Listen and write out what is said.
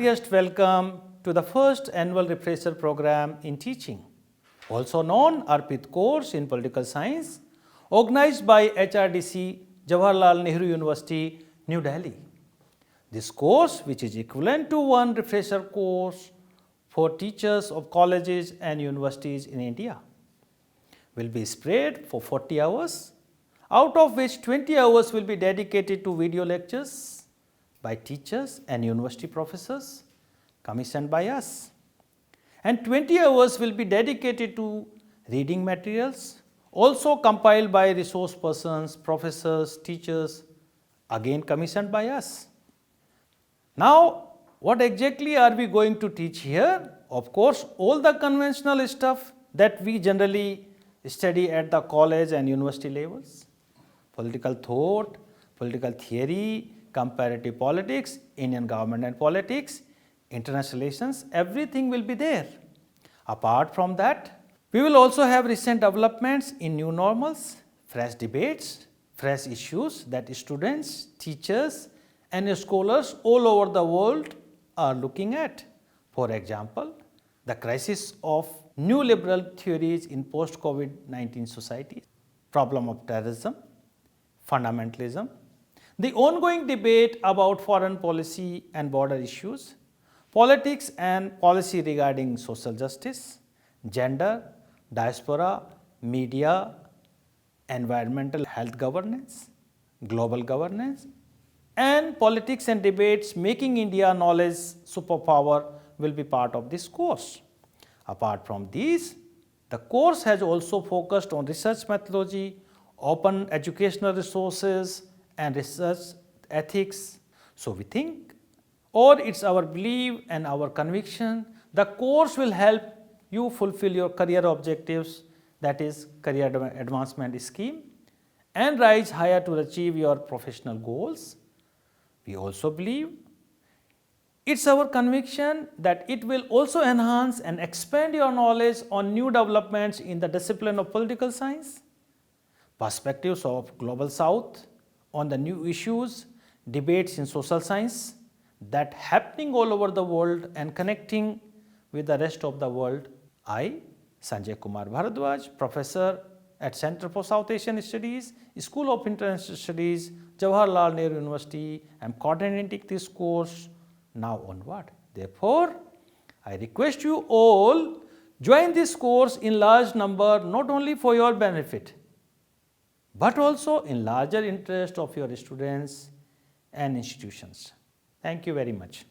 heartiest welcome to the first annual refresher program in teaching, also known Arpit Course in Political Science, organized by HRDC, Jawaharlal Nehru University, New Delhi. This course, which is equivalent to one refresher course for teachers of colleges and universities in India, will be spread for 40 hours, out of which 20 hours will be dedicated to video lectures by teachers and university professors commissioned by us, and 20 hours will be dedicated to reading materials also compiled by resource persons, professors, teachers, again commissioned by us. Now, what exactly are we going to teach here? Of course, all the conventional stuff that we generally study at the college and university levels: political thought, political theory, comparative politics, Indian government and politics, international relations, everything will be there. Apart from that, we will also have recent developments in new normals, fresh debates, fresh issues that students, teachers and scholars all over the world are looking at. For example, the crisis of new liberal theories in post-COVID-19 society, problem of terrorism, fundamentalism, the ongoing debate about foreign policy and border issues, politics and policy regarding social justice, gender, diaspora, media, environmental health governance, global governance, and politics and debates making India a knowledge superpower will be part of this course. Apart from these, the course has also focused on research methodology, open educational resources and research ethics. So we think, or it's our belief and our conviction, the course will help you fulfill your career objectives, that is career advancement scheme, and rise higher to achieve your professional goals. We also believe it's our conviction that it will also enhance and expand your knowledge on new developments in the discipline of political science, perspectives of global south on the new issues, debates in social science that happening all over the world and connecting with the rest of the world. I, Sanjay Kumar Bharadwaj, Professor at Center for South Asian Studies, School of International Studies, Jawaharlal Nehru University, I am coordinating this course now onward. Therefore, I request you all join this course in large number, not only for your benefit, but also in larger interest of your students and institutions. Thank you very much.